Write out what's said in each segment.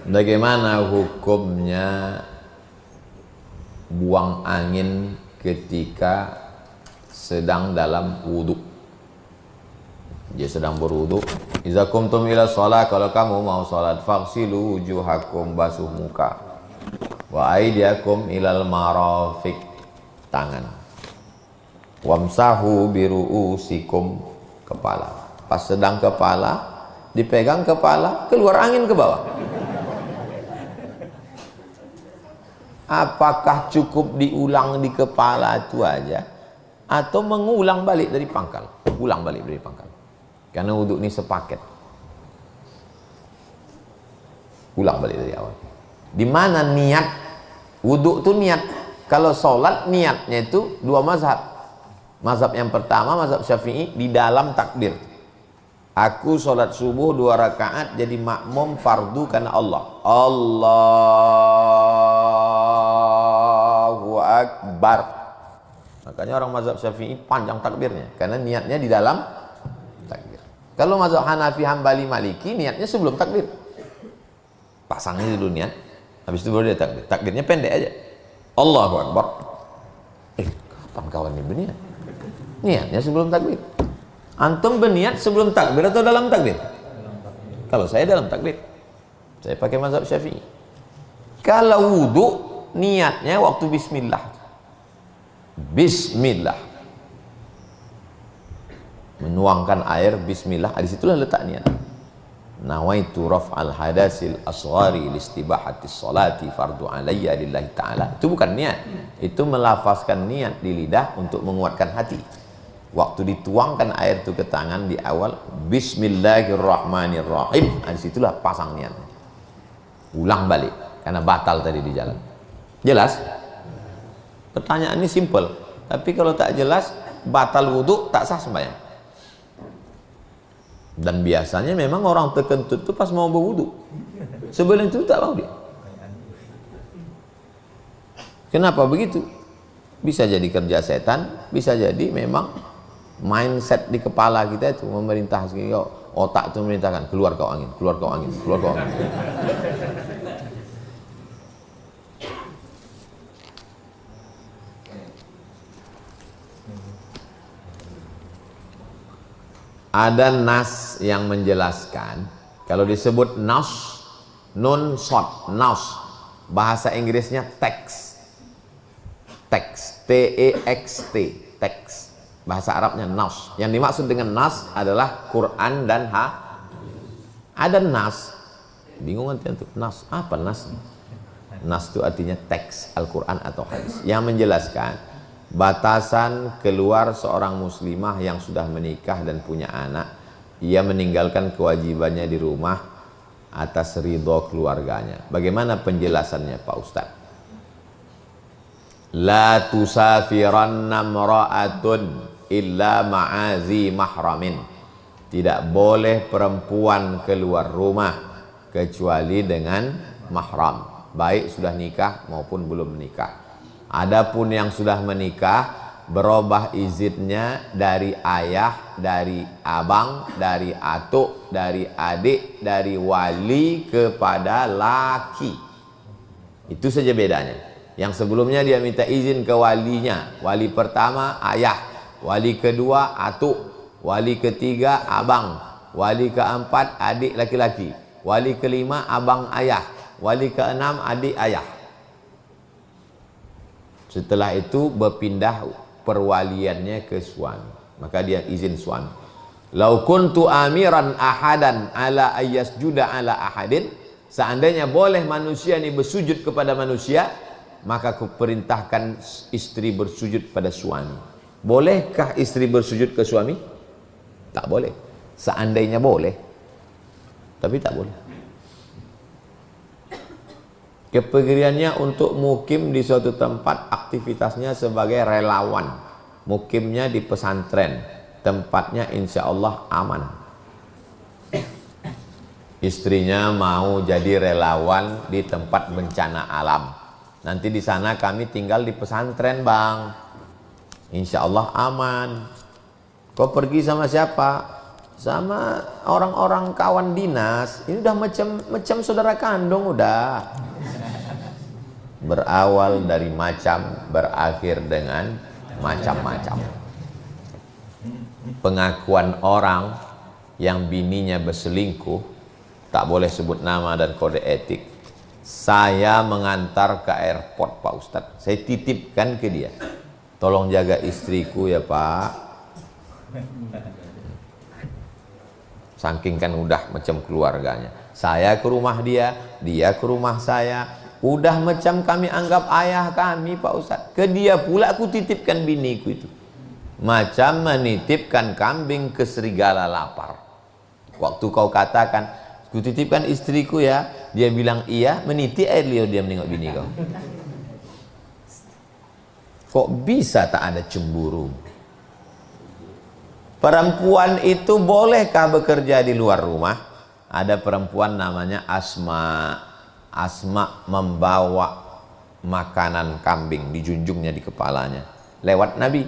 Bagaimana hukumnya buang angin ketika sedang dalam wudhu? Dia sedang berwudhu. Iza kumtum ila shalah, kalau kamu mau salat, faghsilu wujuhakum, basuh muka, wa aydiyakum ilal marafiq, tangan, wamsahu biru'usikum, kepala. Pas sedang kepala, dipegang kepala, keluar angin ke bawah. Apakah cukup diulang di kepala itu aja, atau mengulang balik dari pangkal? Ulang balik dari pangkal. Karena wudhu ini sepaket. Ulang balik dari awal. Di mana niat? Wudhu itu niat. Kalau sholat niatnya itu dua mazhab. Mazhab yang pertama, mazhab Syafi'i, di dalam takbir. Aku sholat subuh 2 rakaat jadi makmum fardu karena Allah. Allahu Akbar. Makanya orang mazhab Syafi'i panjang takbirnya karena niatnya di dalam takbir. Kalau mazhab Hanafi, Hambali, Maliki niatnya sebelum takbir. Pasangnya dulu niat, habis itu baru dia takbir. Takbirnya pendek aja. Allahu Akbar. Kapan kawan ini berniat? Niatnya sebelum takbir. Antum berniat sebelum takbir atau dalam takbir? Kalau saya dalam takbir. Saya pakai mazhab Syafi'i. Kalau wudhu niatnya waktu bismillah. Bismillah. Menuangkan air bismillah, di situlah letak niat. Nawaitu raf'al hadasil asghari listibahatis salati fardu alayya lillahi ta'ala. Itu bukan niat. Itu melafazkan niat di lidah untuk menguatkan hati. Waktu dituangkan air itu ke tangan di awal, bismillahirrahmanirrahim, disitulah pasang niatnya. Ulang balik karena batal tadi di jalan. Jelas? Pertanyaan ini simple, tapi kalau tak jelas, batal wudhu, tak sah sembahyang. Dan biasanya memang orang terkentut itu pas mau berwudhu, sebelum itu tak mau dia. Kenapa begitu? Bisa jadi kerja setan, bisa jadi memang mindset di kepala kita itu memerintah, otak itu memerintahkan keluar kau angin, keluar kau angin, keluar kau angin. Ada nas yang menjelaskan, kalau disebut nas, nun sod, nas, bahasa Inggrisnya text, text, T-E-X-T, text. Bahasa Arabnya nas. Yang dimaksud dengan nas adalah Quran dan ada nas. Bingung nanti untuk nas. Apa nas? Nas itu artinya teks Al-Quran atau hadis yang menjelaskan batasan keluar seorang muslimah yang sudah menikah dan punya anak. Ia meninggalkan kewajibannya di rumah atas ridho keluarganya. Bagaimana penjelasannya Pak Ustadz? La tusafiranna mra'atun illa ma'azi mahramin. Tidak boleh perempuan keluar rumah kecuali dengan mahram, baik sudah nikah maupun belum menikah. Adapun yang sudah menikah, berubah izinnya dari ayah, dari abang, dari atuk, dari adik, dari wali kepada laki. Itu saja bedanya. Yang sebelumnya dia minta izin ke walinya. Wali pertama ayah, wali kedua atuk, wali ketiga abang, wali keempat adik laki-laki, wali kelima abang ayah, wali keenam adik ayah. Setelah itu berpindah perwaliannya ke suami, maka dia izin suami. Lau kuntu amiran ahadan ala ayyasjuda ala ahadin, seandainya boleh manusia ini bersujud kepada manusia, maka kuperintahkan istri bersujud pada suami. Bolehkah istri bersujud ke suami? Tak boleh. Seandainya boleh, tapi tak boleh. Kepergiannya untuk mukim di suatu tempat, aktivitasnya sebagai relawan. Mukimnya di pesantren, tempatnya insya Allah aman. Istrinya mau jadi relawan di tempat bencana alam. Nanti di sana kami tinggal di pesantren bang, insya Allah aman. Kau pergi sama siapa? sama orang-orang kawan dinas. Ini udah macam saudara kandung udah. Berawal dari macam, berakhir dengan macam-macam. Pengakuan orang yang bininya berselingkuh, tak boleh sebut nama dan kode etik. Saya mengantar ke airport Pak Ustadz, saya titipkan ke dia, tolong jaga istriku ya Pak. Saking kan udah macam keluarganya. Saya ke rumah dia, dia ke rumah saya. Udah macam kami anggap ayah kami Pak Ustadz. Ke dia pula aku titipkan biniku itu. Macam menitipkan kambing ke serigala lapar. Waktu kau katakan, ku titipkan istriku ya, dia bilang iya, meniti air liur dia menengok bini kau. Kok bisa tak ada cemburu? Perempuan itu bolehkah bekerja di luar rumah? Ada perempuan namanya Asma. Asma membawa makanan kambing, dijunjungnya di kepalanya. Lewat Nabi.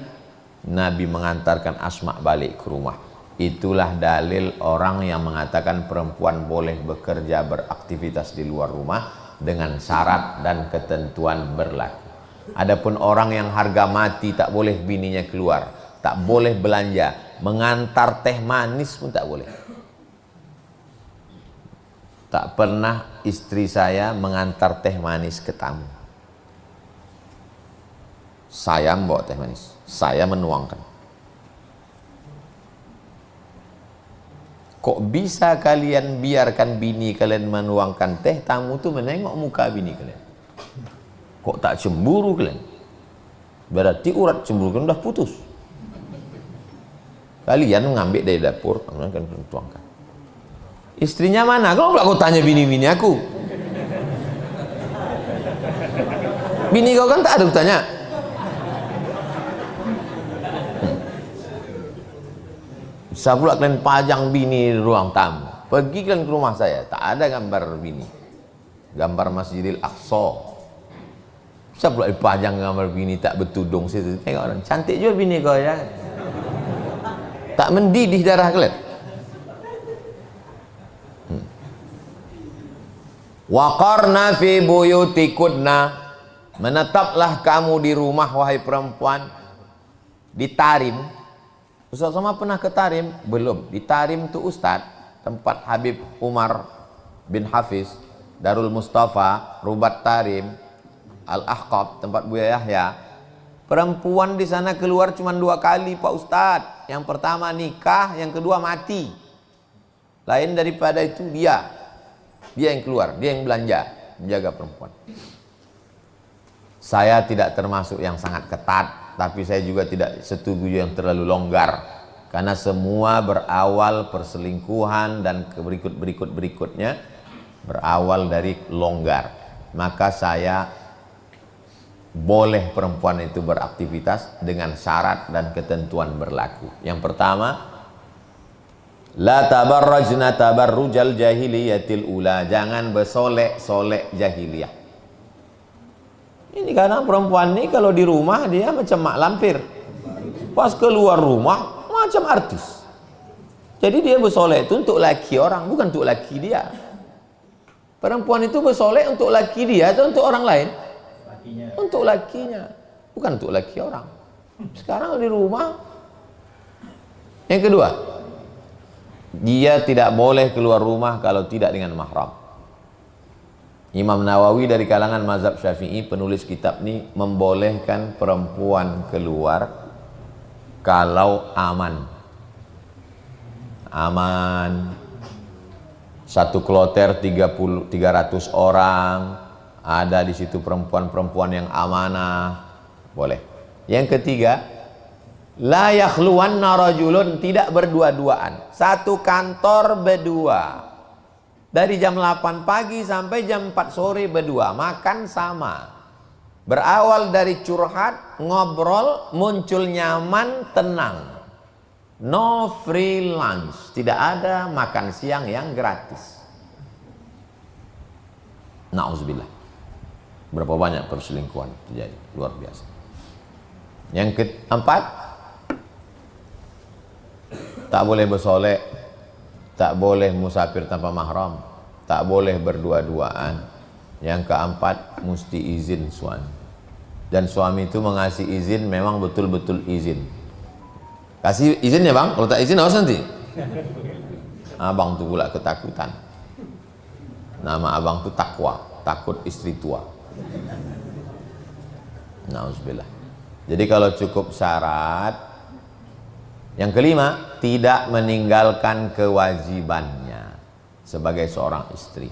Nabi mengantarkan Asma balik ke rumah. Itulah dalil orang yang mengatakan perempuan boleh bekerja, beraktivitas di luar rumah dengan syarat dan ketentuan berlaku. Adapun orang yang harga mati tak boleh bininya keluar, tak boleh belanja, mengantar teh manis pun tak boleh. Tak pernah istri saya mengantar teh manis ke tamu. Saya membawa teh manis, saya menuangkan. Kok bisa kalian biarkan bini kalian menuangkan teh, tamu tuh menengok muka bini kalian? Kok tak cemburu kalian? Berarti urat cemburu kalian udah putus. Kalian mengambil dari dapur, kalian tuangkan. Istrinya mana? Kalau pula kau tanya bini-bini aku. Bini kau kan tak ada tanya. Bisa pula kalian pajang bini di ruang tamu. Pergi kalian ke rumah saya, tak ada gambar bini. Gambar Masjidil Aqsa. Bisa pula dipajang gambar bini tak bertudung situ. Tengok orang, cantik juga bini kau ya. Tak mendidih darah kalian. Waqarna fi buyutikunna, menetaplah kamu di rumah wahai perempuan. Di Tarim. Ustaz Somad pernah ke Tarim? Belum. Di Tarim itu Ustaz, tempat Habib Umar bin Hafiz, Darul Mustafa, Rubat Tarim, Al-Ahqab, tempat Buya Yahya. Perempuan di sana keluar cuma 2 kali Pak Ustaz. Yang pertama nikah, yang kedua mati. Lain daripada itu dia yang keluar, dia yang belanja, menjaga perempuan. Saya tidak termasuk yang sangat ketat, tapi saya juga tidak setuju yang terlalu longgar, karena semua berawal perselingkuhan dan berikutnya berawal dari longgar. Maka saya boleh perempuan itu beraktivitas dengan syarat dan ketentuan berlaku. Yang pertama, la tabarrajna tabarrujal jahiliyatil ula, jangan bersolek-solek jahiliyah. Ini karena perempuan ini kalau di rumah dia macam mak lampir, pas keluar rumah macam artis. Jadi dia bersolek itu untuk laki orang, bukan untuk laki dia. Perempuan itu bersolek untuk laki dia atau untuk orang lain? Lakinya. Untuk lakinya, bukan untuk laki orang. Sekarang di rumah. Yang kedua, dia tidak boleh keluar rumah kalau tidak dengan mahram. Imam Nawawi dari kalangan mazhab Syafi'i, penulis kitab ini, membolehkan perempuan keluar kalau aman. Aman. Satu kloter 300 orang, ada di situ perempuan-perempuan yang amanah, boleh. Yang ketiga, la yakhluwanna rajulun, tidak berdua-duaan. Satu kantor berdua. Dari jam 8 pagi sampai jam 4 sore berdua, makan sama. Berawal dari curhat, ngobrol, muncul nyaman, tenang. No free lunch, tidak ada makan siang yang gratis. Na'udzubillah. Berapa banyak perselingkuhan terjadi, luar biasa. Yang keempat, tak boleh bersolek tak boleh musafir tanpa mahram, tak boleh berdua-duaan. Yang keempat, mesti izin suami. Dan suami itu mengasih izin memang betul-betul izin. Kasih izin ya bang, kalau tak izin awas nanti. Abang tuh pula ketakutan. Nama abang tuh takwa, takut istri tua. Nauzubillah. Jadi kalau cukup syarat. Yang kelima, tidak meninggalkan kewajibannya sebagai seorang istri.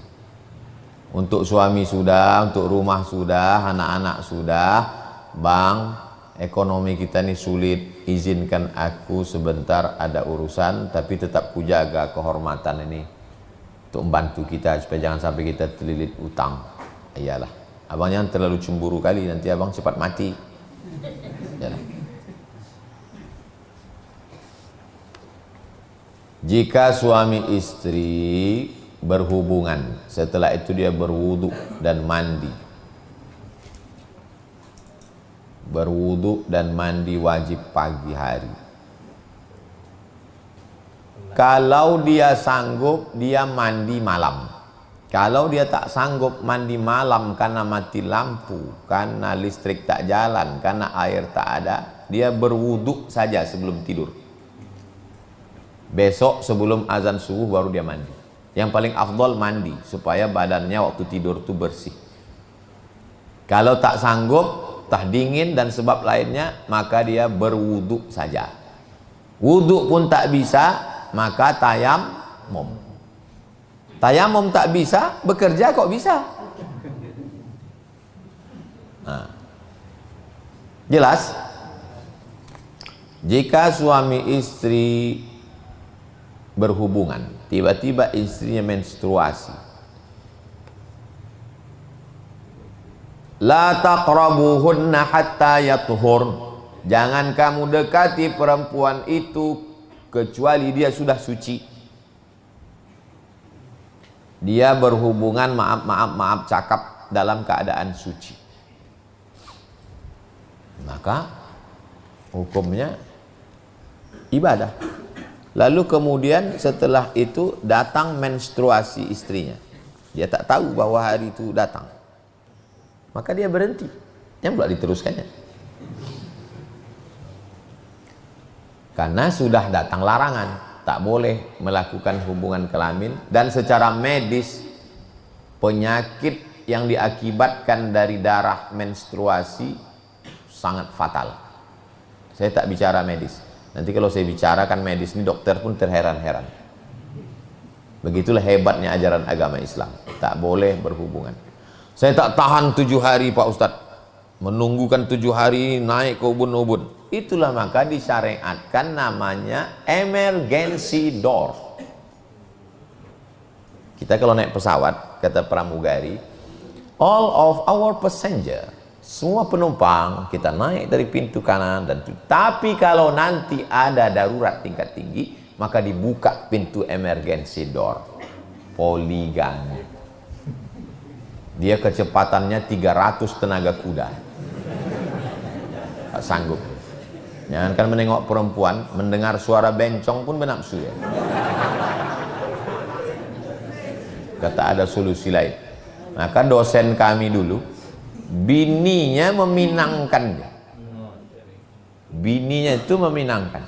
Untuk suami sudah, untuk rumah sudah, anak-anak sudah. Bang, ekonomi kita ini sulit, izinkan aku sebentar ada urusan, tapi tetap kujaga kehormatan ini untuk membantu kita supaya jangan sampai kita terlilit utang. Iyalah, abang jangan terlalu cemburu kali, nanti abang cepat mati. Yalah. Jika suami istri berhubungan, setelah itu dia berwudu dan mandi. Berwudu dan mandi wajib pagi hari. Kalau dia sanggup, dia mandi malam. Kalau dia tak sanggup mandi malam karena mati lampu, karena listrik tak jalan, karena air tak ada, dia berwudu saja sebelum tidur. Besok sebelum azan subuh baru dia mandi. Yang paling afdol mandi supaya badannya waktu tidur itu bersih. Kalau tak sanggup, tak dingin dan sebab lainnya, maka dia berwudu saja. Wudu pun tak bisa, maka tayamum. Tayamum tak bisa, bekerja kok bisa. Nah. Jelas? Jika suami istri berhubungan, tiba-tiba istrinya menstruasi, la taqrabuhunna hatta yathur, jangan kamu dekati perempuan itu kecuali dia sudah suci. Dia berhubungan maaf cakap dalam keadaan suci, maka hukumnya ibadah. Lalu kemudian setelah itu datang menstruasi istrinya, dia tak tahu bahwa hari itu datang, maka dia berhenti. Yang pula diteruskannya, karena sudah datang larangan, tak boleh melakukan hubungan kelamin. Dan secara medis, penyakit yang diakibatkan dari darah menstruasi sangat fatal. Saya tak bicara medis. Nanti kalau saya bicarakan medis ini, dokter pun terheran-heran. Begitulah hebatnya ajaran agama Islam. Tak boleh berhubungan. Saya tak tahan 7 hari Pak Ustadz. Menunggukan 7 hari naik ke ubun-ubun. Itulah maka disyariatkan namanya emergency door. Kita kalau naik pesawat, kata pramugari, all of our passenger, semua penumpang kita naik dari pintu kanan dan tapi kalau nanti ada darurat tingkat tinggi, maka dibuka pintu emergency door. Poligami. Dia kecepatannya 300 tenaga kuda. Tak sanggup. Jangankan menengok perempuan, mendengar suara bencong pun bernafsu ya. Kata ada solusi lain. Maka dosen kami dulu, bininya meminangkan dia. Bininya itu meminangkan.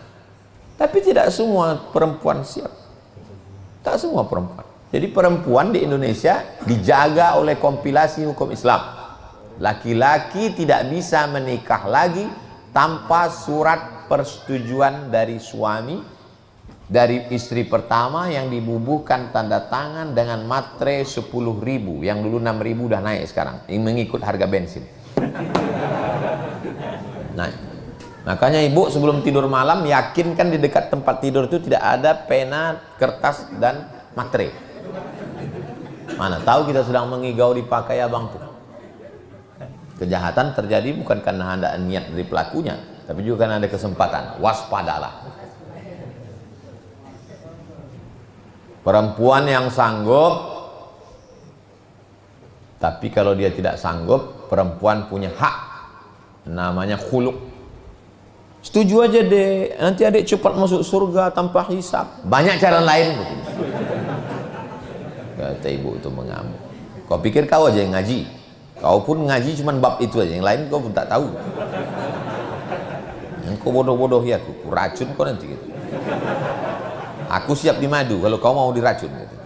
Tapi tidak semua perempuan siap. Tak semua perempuan. Jadi perempuan di Indonesia dijaga oleh kompilasi hukum Islam. Laki-laki tidak bisa menikah lagi tanpa surat persetujuan dari suami, dari istri pertama yang dibubuhkan tanda tangan dengan matre 10.000, yang dulu 6.000 udah naik sekarang, yang mengikut harga bensin. Nah, makanya ibu sebelum tidur malam yakinkan di dekat tempat tidur itu tidak ada pena, kertas dan matre. Mana tahu kita sedang mengigau dipakai abang tuh. Kejahatan terjadi bukan karena ada niat dari pelakunya, tapi juga karena ada kesempatan. Waspadalah. Perempuan yang sanggup, tapi kalau dia tidak sanggup, perempuan punya hak, namanya khuluk. Setuju aja deh, nanti adik cepat masuk surga tanpa hisab. Banyak cara lain. Kata ibu itu mengamuk. Kau pikir kau aja yang ngaji? Kau pun ngaji cuman bab itu aja, yang lain kau pun tak tahu. Kau bodoh-bodoh ya, aku racun kau nanti gitu. Aku siap dimadu kalau kau mau diracun gitu.